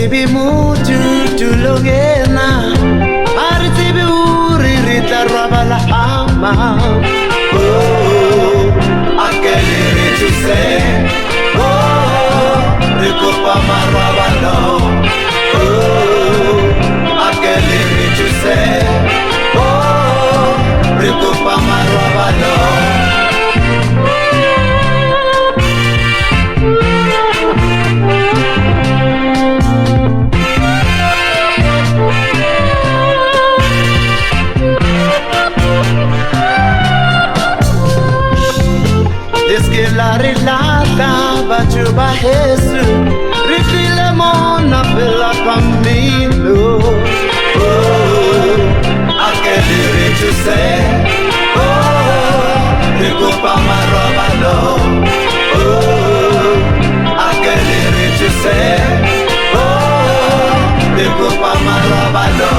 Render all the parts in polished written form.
Aritibi mutu tulongena, aritibi uri rita rabala ama. Oh, akeliri thuseng. Oh, rikopa marabalo. Oh, akeliri thuseng. Oh, rikopa marabalo. Rilata bajuba Jesu rifile mona pela camino. Oh, akeliri thuseng. Oh, rikopa marabalo. Oh, akeliri thuseng. Oh, rikopa marabalo.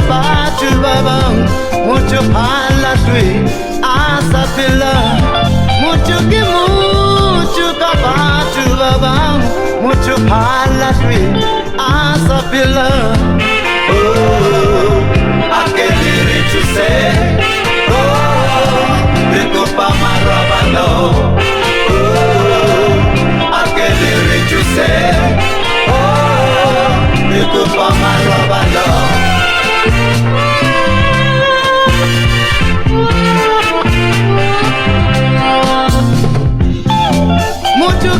Batu babang, mucho palatui, asapila. Mucho ki mucho kabatu babang, mucho palatui, asapila. Oh, akeliri thuseng. Oh, rikopa marabalo. Oh, akeliri thuseng. Oh, rikopa marabalo. Mucho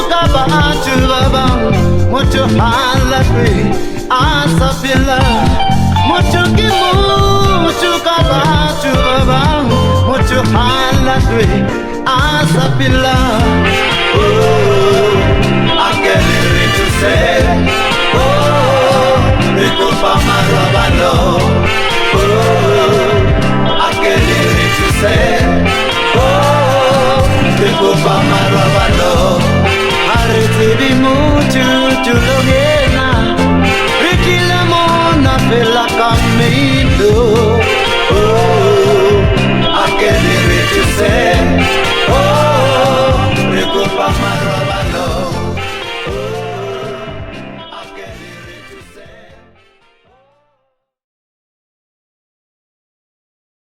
kabatu babang, mucho halatui, asapila. Mucho kabatu babang, mucho halatui, asapila. Oh, akeliri thuseng.